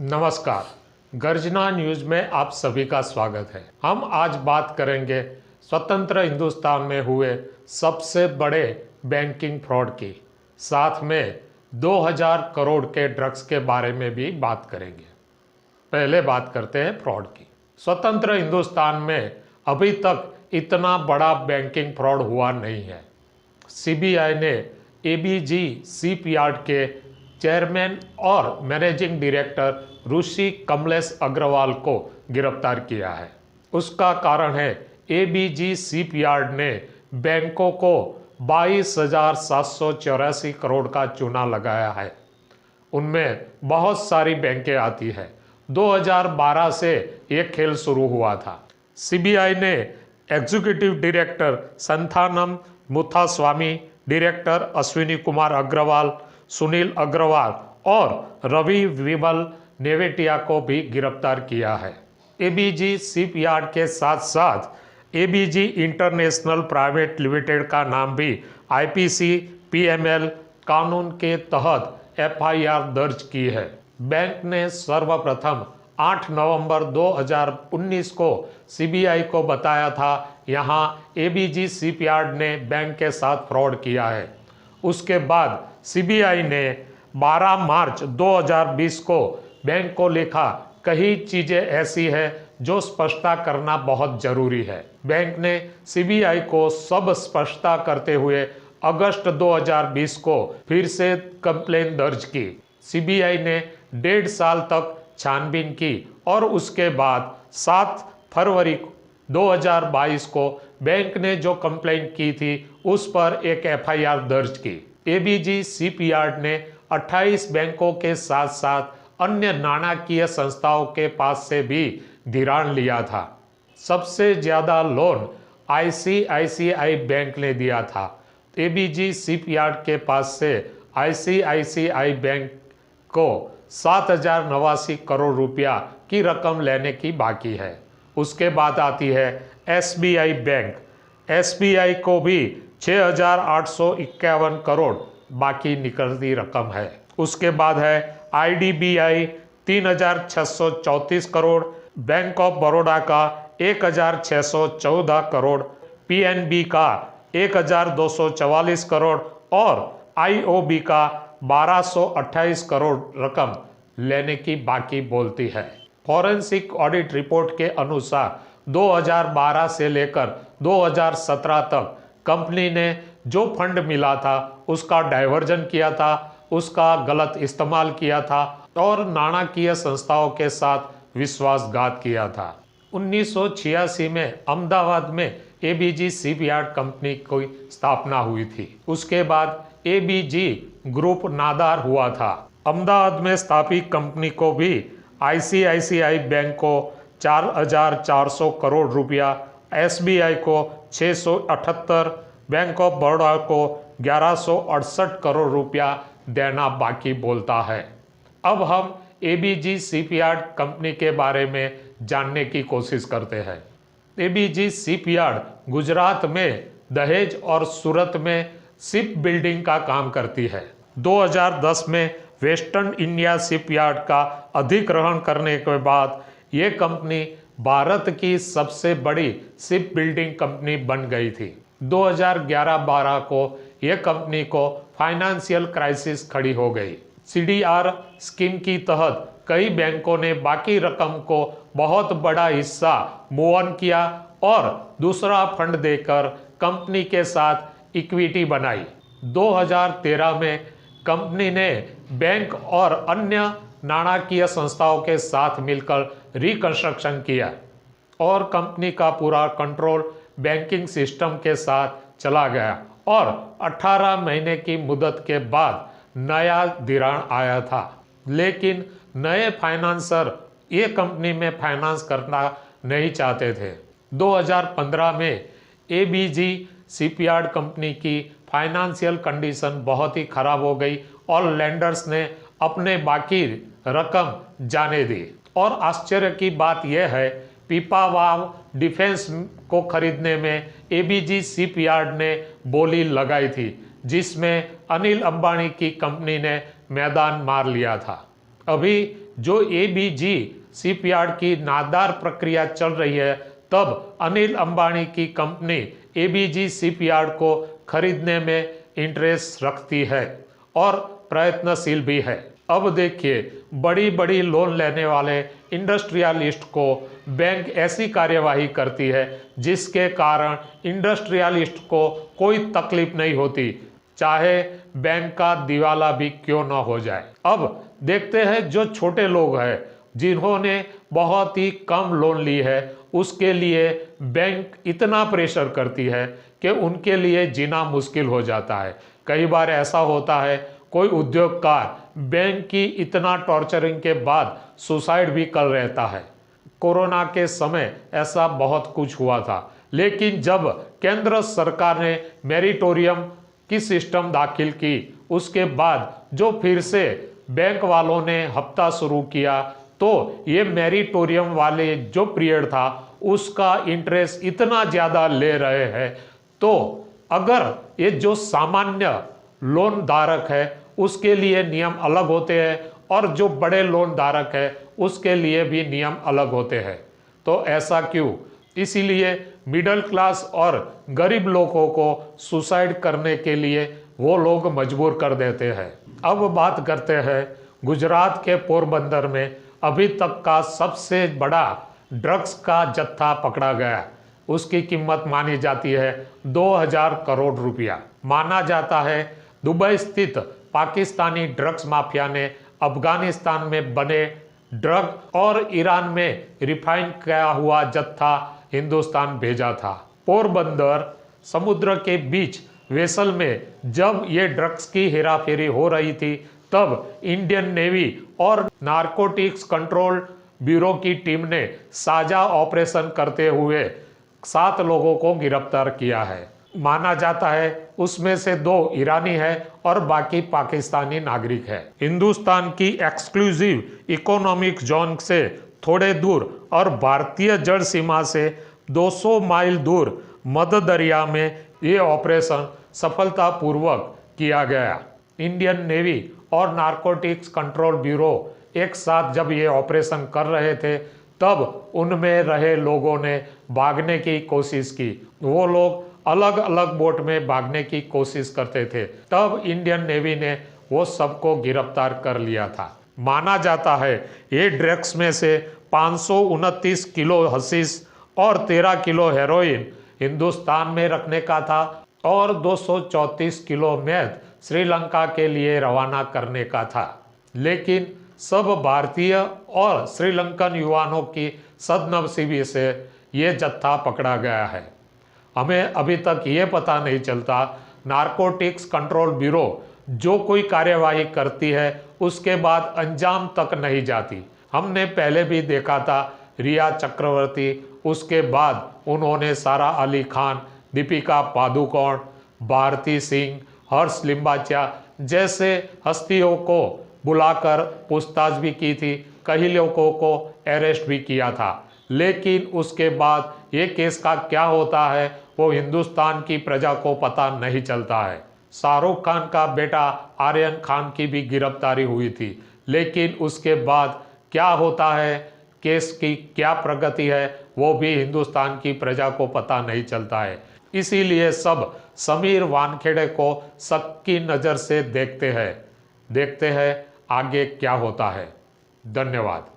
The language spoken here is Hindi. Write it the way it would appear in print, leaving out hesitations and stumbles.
नमस्कार। गर्जना न्यूज में आप सभी का स्वागत है। हम आज बात करेंगे स्वतंत्र हिंदुस्तान में हुए सबसे बड़े बैंकिंग फ्रॉड की, साथ में 2000 करोड़ के ड्रग्स के बारे में भी बात करेंगे। पहले बात करते हैं फ्रॉड की। स्वतंत्र हिंदुस्तान में अभी तक इतना बड़ा बैंकिंग फ्रॉड हुआ नहीं है। सीबीआई ने एबीजी शिपयार्ड के चेयरमैन और मैनेजिंग डायरेक्टर ऋषि कमलेश अग्रवाल को गिरफ्तार किया है। उसका कारण है एबीजी शिपयार्ड ने बैंकों को 22,784 करोड़ का चूना लगाया है। उनमें बहुत सारी बैंकें आती है। 2012 से ये खेल शुरू हुआ था। सीबीआई ने executive director Santhanam Muthaswamy, director Ashwini Kumar Agarwal, Sunil Agarwal और रवि विमल नेवेटिया को भी गिरफ्तार किया है। एबीजी शिपयार्ड के साथ साथ एबीजी इंटरनेशनल प्राइवेट लिमिटेड का नाम भी आईपीसी पीएमएल कानून के तहत एफआईआर दर्ज की है। बैंक ने सर्वप्रथम 8 नवंबर 2019 को सीबीआई को बताया था यहां एबीजी शिपयार्ड ने बैंक के साथ फ्रॉड किया है। उसके बाद सीबीआई ने 12 मार्च 2020 को बैंक को लिखा, कई चीजें ऐसी है जो स्पष्टता करना बहुत जरूरी है। बैंक ने सीबीआई को सब स्पष्टता करते हुए अगस्त 2020 को फिर से कंप्लेन दर्ज की। सीबीआई ने 1.5 साल तक छानबीन की और उसके बाद 7 फरवरी 2022 को बैंक ने जो कंप्लेंट की थी उस पर एक एफआईआर दर्ज की। एबीजी शिपयार्ड ने 28 बैंकों के साथ साथ अन्य नाणाकीय संस्थाओं के पास से भी धिराण लिया था। सबसे ज्यादा लोन आईसीआईसीआई बैंक ने दिया था। एबीजी शिपयार्ड के पास से आईसीआईसीआई बैंक को 7,089 करोड़ रुपया की रकम लेने की बाकी है। उसके बाद आती है एसबीआई बैंक। एसबीआई को भी 6,851 करोड़ बाकी निकलती रकम है। उसके बाद है IDBI 3,634 crore, bank of Baroda का 1,614 करोड़, पीएनबी का 1,244 करोड़ और आईओबी का 1,228 करोड़ रकम लेने की बाकी बोलती है। फॉरेंसिक ऑडिट रिपोर्ट के अनुसार 2012 से लेकर 2017 तक कंपनी ने जो फंड मिला था उसका डाइवर्जन किया था, उसका गलत इस्तेमाल किया था और नाणाकीय संस्थाओं के साथ विश्वासघात किया था। 1986 में अहमदाबाद में एबीजी शिपयार्ड कंपनी की स्थापना हुई थी। उसके बाद एबीजी ग्रुप नादार हुआ था। अहमदाबाद में स्थापित कंपनी को भी आईसीआईसीआई बैंक को 4,400 करोड़ रुपया, एसबीआई को 678, बैंक ऑफ बड़ौदा को 1168 करोड़ रुपया देना बाकी बोलता है। अब हम एबीजी शिपयार्ड कंपनी के बारे में जानने की कोशिश करते हैं। एबीजी शिपयार्ड गुजरात में दहेज और सूरत में शिप बिल्डिंग का काम करती है। 2010 में वेस्टर्न इंडिया शिपयार्ड का अधिग्रहण करने के बाद ये कंपनी भारत की सबसे बड़ी शिप बिल्डिंग कंपनी बन गई थी। 2011-12 को यह कंपनी को फाइनेंशियल क्राइसिस खड़ी हो गई। सीडीआर स्कीम की तहत कई बैंकों ने बाकी रकम को बहुत बड़ा हिस्सा मूव ऑन किया और दूसरा फंड देकर कंपनी के साथ इक्विटी बनाई। 2013 में कंपनी ने बैंक और अन्य नाणाकीय संस्थाओं के साथ मिलकर रिकंस्ट्रक्शन किया और कंपनी का पूरा कंट्रोल बैंकिंग सिस्टम के साथ चला गया और 18 महीने की मुद्दत के बाद नया धिराण आया था। लेकिन नए फाइनेंसर ये कंपनी में फाइनेंस करना नहीं चाहते थे। 2015 में एबीजी शिपयार्ड कंपनी की फाइनेंशियल कंडीशन बहुत ही खराब हो गई और लेंडर्स ने अपने बाकी रकम जाने दी। और आश्चर्य की बात यह है, पीपावाव डिफेंस को खरीदने में एबीजी शिपयार्ड ने बोली लगाई थी, जिसमें अनिल अंबानी की कंपनी ने मैदान मार लिया था। अभी जो एबीजी शिपयार्ड की नादार प्रक्रिया चल रही है, तब अनिल अंबानी की कंपनी एबीजी शिपयार्ड को खरीदने में इंटरेस्ट रखती है और प्रयत्नशील भी है। अब देखिए, बड़ी बड़ी लोन लेने वाले इंडस्ट्रियलिस्ट को बैंक ऐसी कार्यवाही करती है जिसके कारण इंडस्ट्रियलिस्ट को कोई तकलीफ नहीं होती, चाहे बैंक का दिवाला भी क्यों न हो जाए। अब देखते हैं जो छोटे लोग हैं जिन्होंने बहुत ही कम लोन ली है, उसके लिए बैंक इतना प्रेशर करती है कि उनके लिए जीना मुश्किल हो जाता है। कई बार ऐसा होता है कोई उद्योगकार बैंक की इतना टॉर्चरिंग के बाद सुसाइड भी कर रहता है। कोरोना के समय ऐसा बहुत कुछ हुआ था, लेकिन जब केंद्र सरकार ने मेरिटोरियम की सिस्टम दाखिल की, उसके बाद जो फिर से बैंक वालों ने हफ्ता शुरू किया, तो ये मेरिटोरियम वाले जो पीरियड था उसका इंटरेस्ट इतना ज़्यादा ले रहे हैं। तो अगर ये जो सामान्य लोन धारक है उसके लिए नियम अलग होते हैं और जो बड़े लोन धारक है उसके लिए भी नियम अलग होते हैं। तो ऐसा क्यों? इसीलिए मिडिल क्लास और गरीब लोगों को सुसाइड करने के लिए वो लोग मजबूर कर देते हैं। अब बात करते हैं गुजरात के पोरबंदर में अभी तक का सबसे बड़ा ड्रग्स का जत्था पकड़ा गया। उसकी कीमत मानी जाती है 2000 करोड़ रुपया। माना जाता है दुबई स्थित पाकिस्तानी ड्रग्स माफिया ने अफगानिस्तान में बने ड्रग और ईरान में रिफाइन किया हुआ जत्था हिंदुस्तान भेजा था। पोरबंदर समुद्र के बीच वेसल में जब ये ड्रग्स की हेराफेरी हो रही थी, तब इंडियन नेवी और नारकोटिक्स कंट्रोल ब्यूरो की टीम ने साझा ऑपरेशन करते हुए 7 लोगों को गिरफ्तार किया है। माना जाता है उसमें से 2 ईरानी है और बाकी पाकिस्तानी नागरिक है। हिंदुस्तान की एक्सक्लूसिव इकोनॉमिक जोन से थोड़े दूर और भारतीय जल सीमा से 200 माइल दूर मध्य दरिया में ये ऑपरेशन सफलतापूर्वक किया गया। इंडियन नेवी और नारकोटिक्स कंट्रोल ब्यूरो एक साथ जब ये ऑपरेशन कर रहे थे, तब उनमें रहे लोगों ने भागने की कोशिश की। वो लोग अलग अलग बोट में भागने की कोशिश करते थे, तब इंडियन नेवी ने वो सबको गिरफ्तार कर लिया था। माना जाता है ये ड्रग्स में से 529 किलो हशीश और 13 किलो हेरोइन हिंदुस्तान में रखने का था और 234 किलो मैद श्रीलंका के लिए रवाना करने का था। लेकिन सब भारतीय और श्रीलंकन युवाओं की सद्नसीबी से ये जत्था पकड़ा गया है। हमें अभी तक ये पता नहीं चलता नारकोटिक्स कंट्रोल ब्यूरो जो कोई कार्यवाही करती है उसके बाद अंजाम तक नहीं जाती। हमने पहले भी देखा था रिया चक्रवर्ती, उसके बाद उन्होंने सारा अली खान, दीपिका पादुकोण, भारती सिंह, हर्ष लिम्बाचा जैसे हस्तियों को बुलाकर पूछताछ भी की थी, कई लोगों को अरेस्ट भी किया था। लेकिन उसके बाद ये केस का क्या होता है वो हिंदुस्तान की प्रजा को पता नहीं चलता है। शाहरुख खान का बेटा आर्यन खान की भी गिरफ्तारी हुई थी, लेकिन उसके बाद क्या होता है, केस की क्या प्रगति है, वो भी हिंदुस्तान की प्रजा को पता नहीं चलता है। इसीलिए सब समीर वानखेड़े को शक की नज़र से देखते हैं आगे क्या होता है। धन्यवाद।